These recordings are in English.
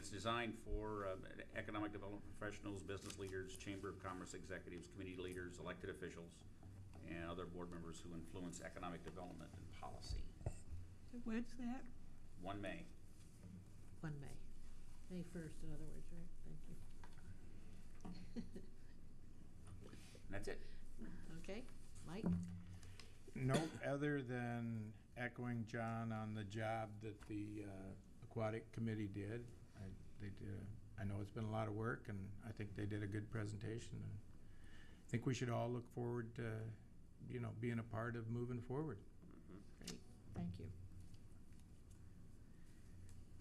it's designed for economic development professionals, business leaders, Chamber of Commerce executives, community leaders, elected officials, and other board members who influence economic development and policy. So when's that? 1 May. 1 May. May 1st, in other words, right? Thank you. And that's it. Okay, Mike? No, other than echoing John on the job that the aquatic committee did. I know it's been a lot of work, and I think they did a good presentation. And I think we should all look forward to, being a part of moving forward. Great, thank you.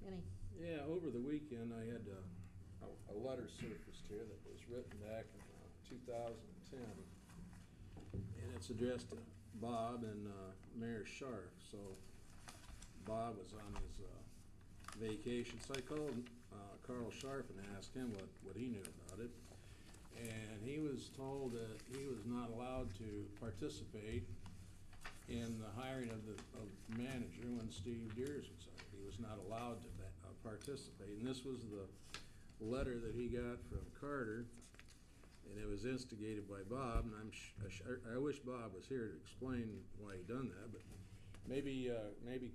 Danny? Yeah, over the weekend I had a letter surfaced here that was written back in 2010, and it's addressed to Bob and Mayor Scharf. So Bob was on his vacation, so I called Carl Scharf and asked him what he knew about it, and he was told that he was not allowed to participate in the hiring of the manager when Steve Deers was hired. He was not allowed to participate, and this was the letter that he got from Carter, and it was instigated by Bob, and I wish Bob was here to explain why he done that, but maybe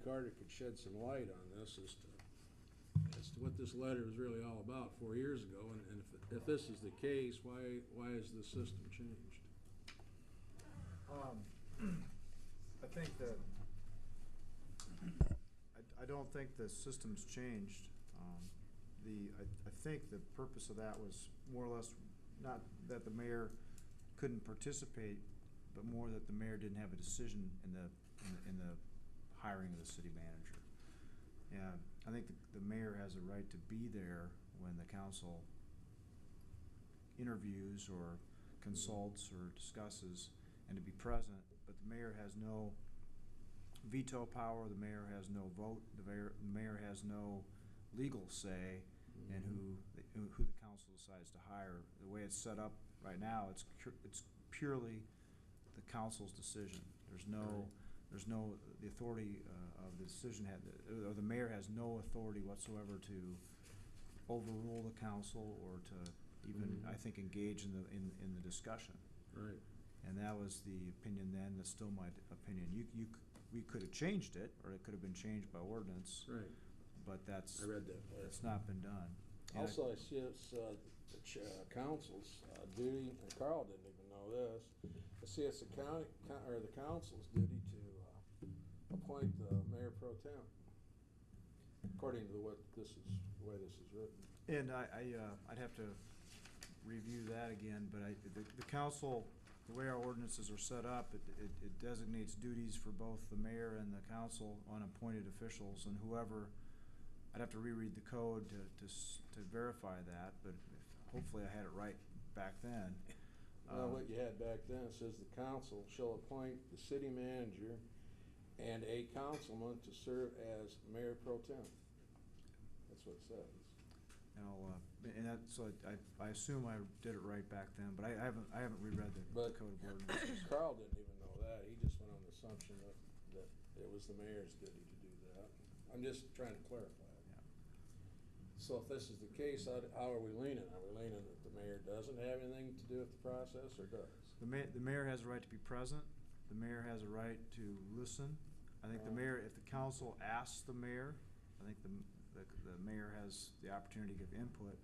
Carter could shed some light on this as to what this letter was really all about 4 years ago, and if this is the case, why has the system changed? I think that I don't think the system's changed. I think the purpose of that was more or less not that the mayor couldn't participate, but more that the mayor didn't have a decision in the hiring of the city manager. And I think the mayor has a right to be there when the council interviews or consults or discusses, and to be present, but the mayor has no veto power, the mayor has no vote, the mayor has no legal say in who the council decides to hire. The way it's set up right now, it's purely the council's decision. The authority of the decision or the mayor has no authority whatsoever to overrule the council or to even, I think, engage in the discussion. Right. And that was the opinion then. That's still my opinion. We could have changed it, or it could have been changed by ordinance. Right. But I read that. that's not been done. And Also, I see it's the council's duty, and Carl didn't even know this. I see it's the council's duty to appoint the mayor pro tem, according to the way this is written. And I'd have to review that again, but the council, the way our ordinances are set up, it designates duties for both the mayor and the council on appointed officials, and whoever. I'd have to reread the code to verify that, but hopefully I had it right back then. Well, what you had back then says the council shall appoint the city manager and a councilman to serve as mayor pro tem. That's what it says. So I assume I did it right back then, but I haven't reread the code of ordinances. Carl didn't even know that. He just went on the assumption that it was the mayor's duty to do that. I'm just trying to clarify it. Yeah. So if this is the case, how are we leaning? Are we leaning that the mayor doesn't have anything to do with the process, or does? The mayor has a right to be present. The mayor has a right to listen. I think the mayor, if the council asks the mayor, I think the mayor has the opportunity to give input,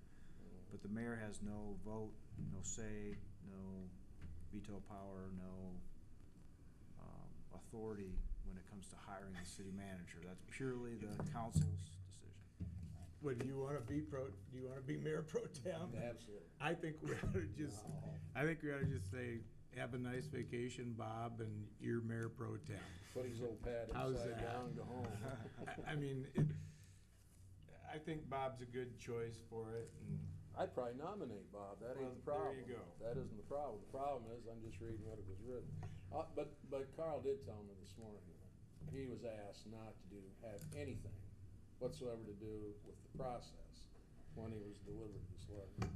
but the mayor has no vote, no say, no veto power, no authority when it comes to hiring the city manager. That's purely the council's decision. What do you want to be Do you want to be mayor pro tem? Absolutely. I think we ought to just. No. I think we ought to just say, "Have a nice vacation, Bob, and you're mayor pro tem." Put his little pad How's upside that? down and go home. I mean, I think Bob's a good choice for it, and I'd probably nominate Bob. That ain't Well, the problem. there you go. That isn't the problem. The problem is I'm just reading what it was written. But Carl did tell me this morning that he was asked not to have anything whatsoever to do with the process when he was delivered this letter.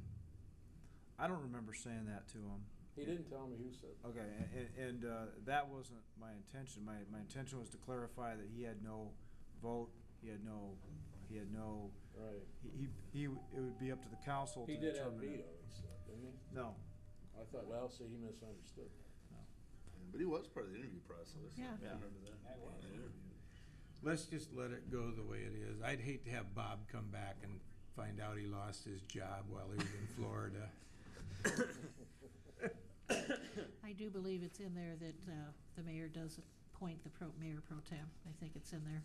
I don't remember saying that to him. He didn't tell me who said that. Okay, and that wasn't my intention. My intention was to clarify that he had no vote. He had no Right. It would be up to the council to He did have determine. veto, he said, didn't he? No, I thought, well, see, he misunderstood. But he was part of the interview process. Yeah. I remember that. The interview. Let's just let it go the way it is. I'd hate to have Bob come back and find out he lost his job while he was in Florida. I do believe it's in there that, the mayor does appoint the mayor pro tem. I think it's in there.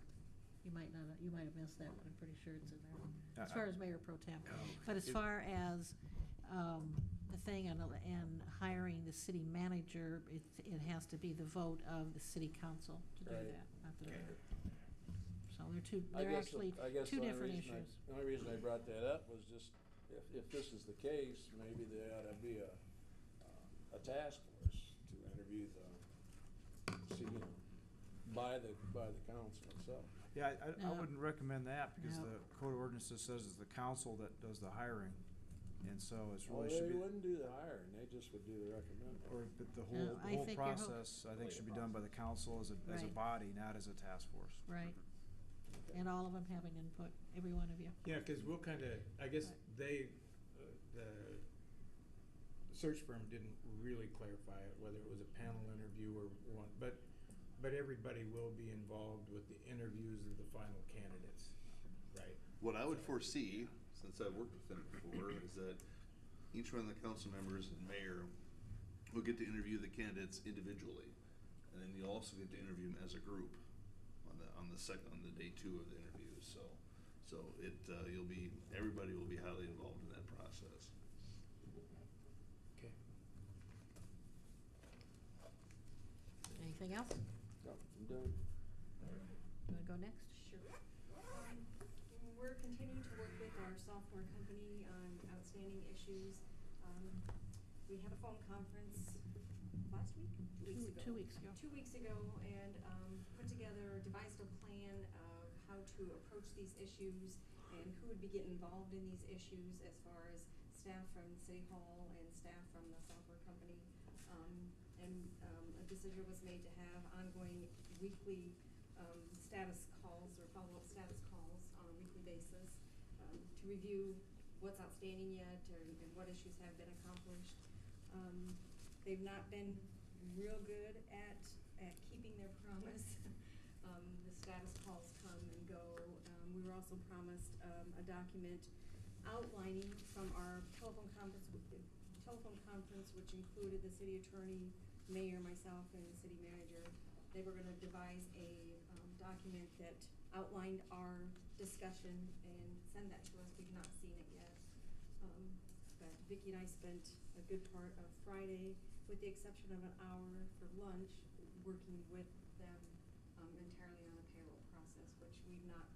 You might have missed that, but I'm pretty sure it's in there, as far as mayor pro tem. But as far as, the thing and hiring the city manager, it has to be the vote of the city council to do Right. that, not the Okay. mayor. So they're I they're guess actually I guess two the only different reason issues. The only reason I brought that up was just, if this is the case, maybe there ought to be a task force to interview by the council itself. yeah, I No. wouldn't recommend that because No. the code of ordinances says it's the council that does the hiring. And so it's Well, really should they be, wouldn't do the hiring, they just would do the recommending. or but the No, I whole think your whole- process, I think should be done by the council as a Right. body, not as a task force. Right, and all of them having input, every one of you. Yeah, because we'll kind of, I guess they, the search firm didn't really clarify it, whether it was a panel interview or one, but everybody will be involved with the interviews of the final candidates, right? What I would foresee, since I've worked with them before, is that each one of the council members and mayor will get to interview the candidates individually. And then you'll also get to interview them as a group on the day 2 of the interviews, so everybody will be highly involved in that process. Okay. Anything else? No, I'm done. You wanna go next? Sure. We're continuing to work with our software company on outstanding issues. We had a phone conference last week, 2 weeks ago. 2 weeks ago. 2 weeks ago, and devised a plan of how to approach these issues and who would be getting involved in these issues as far as staff from City Hall and staff from the software company. A decision was made to have ongoing weekly status calls or follow-up status calls on a weekly basis to review what's outstanding yet and what issues have been accomplished. They've not been real good at keeping their promise. The status calls come and go. We were also promised a document outlining from our telephone conference, which included the city attorney, mayor, myself, and the city manager. They were gonna devise a document that outlined our discussion and send that to us. We've not seen it yet. But Vicki and I spent a good part of Friday, with the exception of an hour for lunch, working with them entirely on the payroll process, which we've not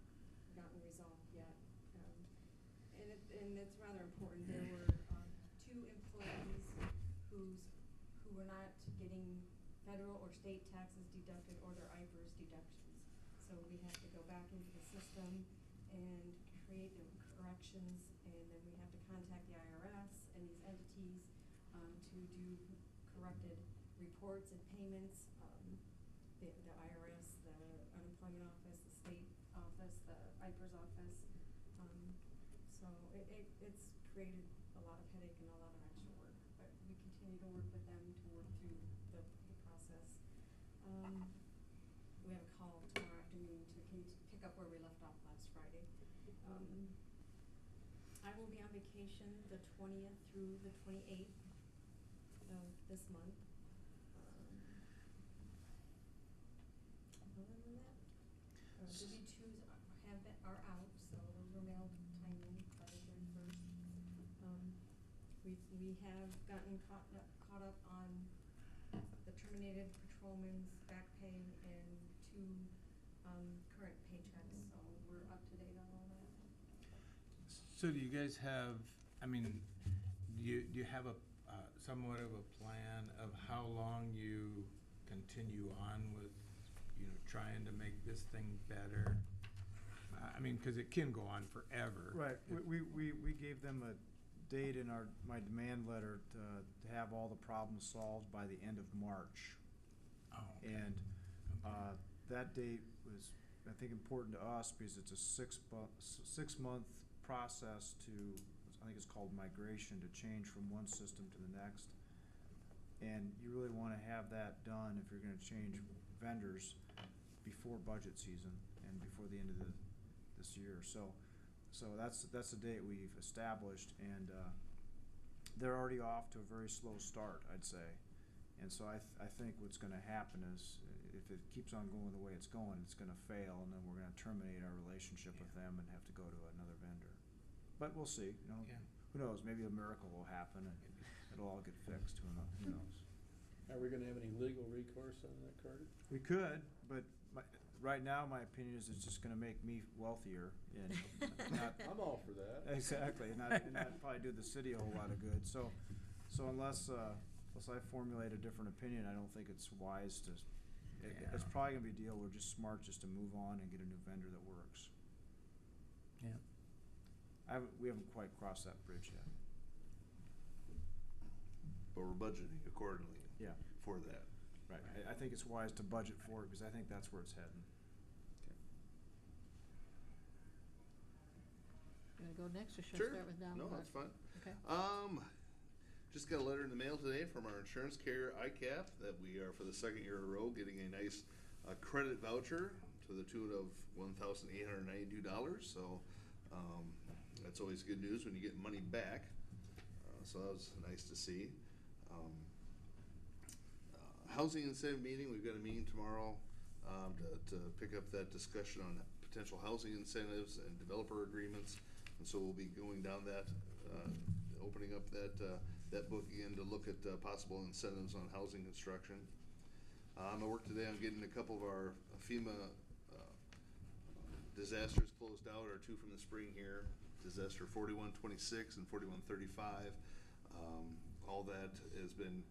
gotten resolved yet. And it's rather important. There were 2 employees who were not getting federal or state taxes deducted or their IFRS deductions. So we have to go back into the system and create the corrections, and then we have to contact the IRS and these entities to do corrected reports and payments. The IRS, the unemployment office, the state office, the IFRS office. So it's created a lot of headache and a lot of extra work, but we continue to work with them to work through the process. We have a call tomorrow afternoon to pick up where we left off last Friday. I will be on vacation the 20th through the 28th of this month. Other than that, W-2s are out, so those were mailed timely by the 31st. We have gotten caught up on the terminated patrolman's back pay and 2 current paychecks, so we're up to date on all that. So do you guys have, I mean, do you have a somewhat of a plan of how long you continue on with, trying to make this thing better? I mean, because it can go on forever. Right, we gave them a date in my demand letter to have all the problems solved by the end of March. Oh, okay. And that date was, I think, important to us because it's a 6-month process to, I think it's called migration, to change from one system to the next. And you really wanna have that done if you're gonna change vendors before budget season and before the end of this year. So that's the date we've established, and they're already off to a very slow start, I'd say. And so I think what's gonna happen is, if it keeps on going the way it's going, it's gonna fail, and then we're gonna terminate our relationship with them and have to go to another vendor. But we'll see, you know, Yeah. who knows, maybe a miracle will happen and it'll all get fixed, who knows? Are we gonna have any legal recourse on that, Carter? We could, but right now, my opinion is it's just gonna make me wealthier and not. I'm all for that. Exactly, and not probably do the city a whole lot of good. So unless I formulate a different opinion, I don't think it's wise to, it's probably gonna be a deal, we're just smart just to move on and get a new vendor that works. Yeah. We haven't quite crossed that bridge yet. But we're budgeting accordingly Yeah, for that. right. I think it's wise to budget for it, because I think that's where it's heading. You wanna go next, or should I Sure. start with Don? No, that's fine. Okay. Just got a letter in the mail today from our insurance carrier, ICAP, that we are, for the second year in a row, getting a nice credit voucher to the tune of $1,892. So that's always good news when you get money back. So that was nice to see. Housing incentive meeting, we've got a meeting tomorrow to pick up that discussion on potential housing incentives and developer agreements. And so we'll be going down that, opening up that book again to look at possible incentives on housing construction. I worked today on getting a couple of our FEMA disasters closed out, or two from the spring here, disaster 4126 and 4135. All that has been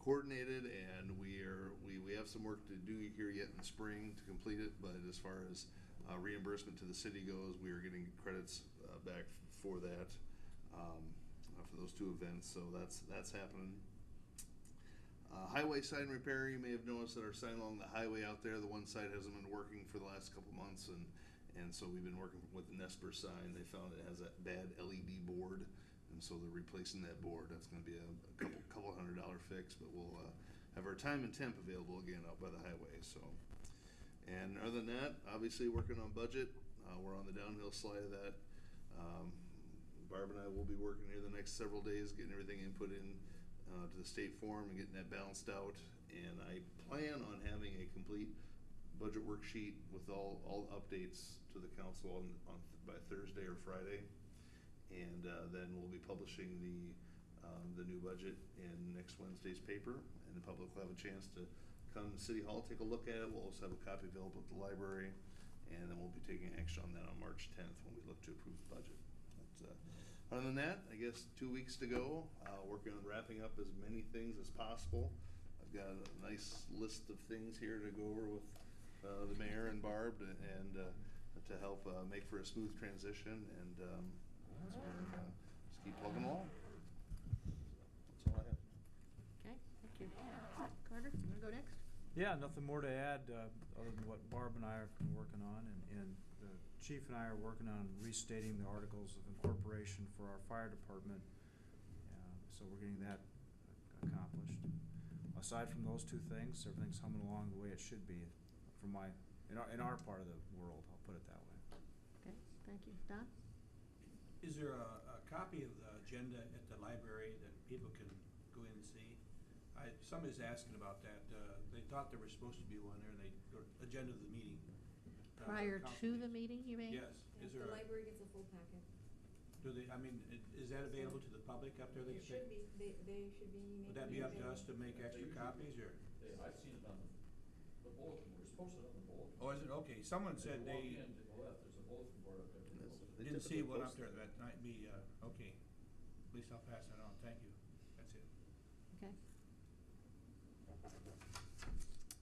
coordinated, and we have some work to do here yet in spring to complete it, but as far as reimbursement to the city goes, we are getting credits back for that, for those two events, so that's happening. Highway sign repair, you may have noticed that our sign along the highway out there, the one side hasn't been working for the last couple months, and so we've been working with the Nesper sign. They found it has that bad LED board, and so they're replacing that board. That's gonna be a couple $100 fix, but we'll have our time and temp available again out by the highway, so. And other than that, obviously working on budget. We're on the downhill slide of that. Barb and I will be working here the next several days, getting everything input in to the state form and getting that balanced out. And I plan on having a complete budget worksheet with all updates to the council by Thursday or Friday. And then we'll be publishing the new budget in next Wednesday's paper, and the public will have a chance to come to City Hall, take a look at it. We'll also have a copy available at the library, and then we'll be taking action on that on March 10th when we look to approve the budget. But, other than that, I guess 2 weeks to go, working on wrapping up as many things as possible. I've got a nice list of things here to go over with the mayor and Barb, and to help make for a smooth transition, and so we're just keep plugging along. That's all I have. Okay, thank you. Carter, you wanna go next? Yeah, nothing more to add, other than what Barb and I have been working on, and the chief and I are working on restating the articles of incorporation for our fire department. So we're getting that accomplished. Aside from those two things, everything's humming along the way it should be in our part of the world, I'll put it that way. Okay, thank you. Don? Is there a copy of the agenda at the library that people can go in and see? Somebody's asking about that. They thought there was supposed to be one there, and agenda of the meeting. Prior council to the meetings. meeting, you mean? Yes. Is The there library gets a full packet. is that available to the public up there? It should be, they should be making. Would that be up to available. us to make extra copies, or? I've seen it on the bulletin, we're supposed to have the bulletin. Oh, is it? Okay, someone said If you they walk in to the left, there's a bulletin board up there. They didn't see typically one post up there. it. That might be, okay. At least I'll pass that on. Thank you. That's it. Okay.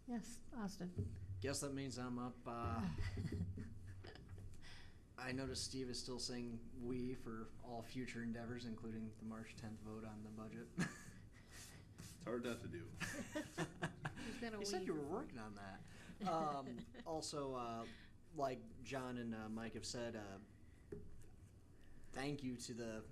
Yes, Austin. Guess that means I'm up. I noticed Steve is still saying "we" for all future endeavors, including the March 10th vote on the budget. It's hard not to do. He's been a You said week. you were working on that. Also, like John and Mike have said, thank you to the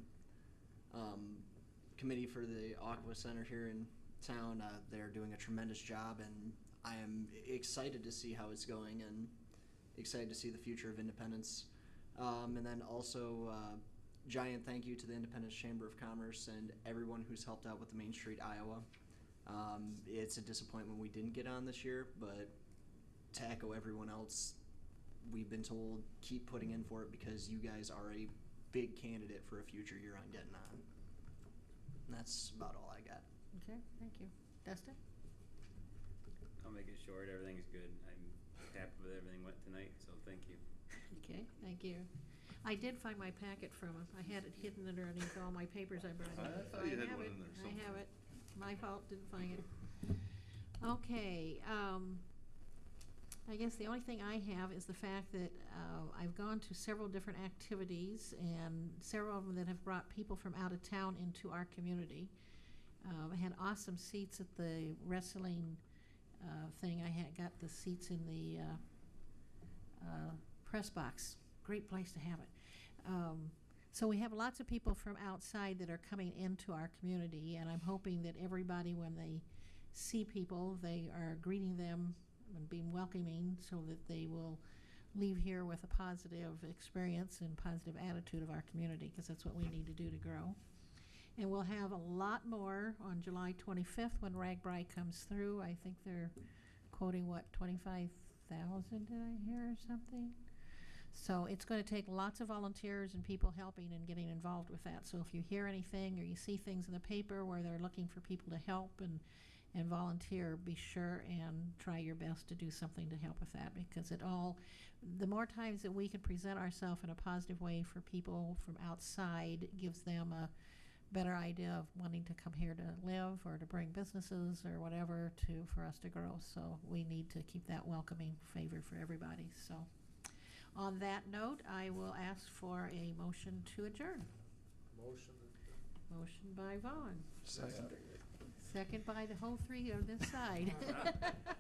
committee for the Aqua Center here in town. They're doing a tremendous job, and I am excited to see how it's going and excited to see the future of Independence. And then also, giant thank you to the Independence Chamber of Commerce and everyone who's helped out with the Main Street Iowa. It's a disappointment we didn't get on this year, but to echo everyone else, we've been told keep putting in for it because you guys are a big candidate for a future year on getting on. And that's about all I got. Okay, thank you. Dustin? I'll make it short. Everything's good. I'm happy with everything went tonight, so thank you. Okay, thank you. I did find my packet from him. I had it hidden underneath all my papers I brought in. I So thought you had have one it. in there I somewhere. have it. My fault, didn't find it. Okay, I guess the only thing I have is the fact that I've gone to several different activities, and several of them that have brought people from out of town into our community. I had awesome seats at the wrestling thing. I had got the seats in the press box. Great place to have it. So we have lots of people from outside that are coming into our community, and I'm hoping that everybody, when they see people, they are greeting them and being welcoming so that they will leave here with a positive experience and positive attitude of our community, because that's what we need to do to grow. And we'll have a lot more on July 25th when RAGBRAI comes through. I think they're quoting, what, 25,000, did I hear, or something? So it's going to take lots of volunteers and people helping and getting involved with that. So if you hear anything or you see things in the paper where they're looking for people to help and volunteer, be sure and try your best to do something to help with that, because the more times that we can present ourselves in a positive way for people from outside, gives them a better idea of wanting to come here to live or to bring businesses or whatever for us to grow. So we need to keep that welcoming favor for everybody. So on that note, I will ask for a motion to adjourn. Motion. Motion by Vaughn. Second. Second by the whole three on this side.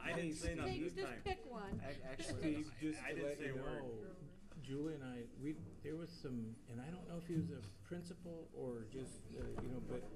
I didn't say nothing Steve, this just time. pick one. Actually, Steve, just I to didn't let say you a word. know, Julie and I, there was some, and I don't know if he was a principal or just, but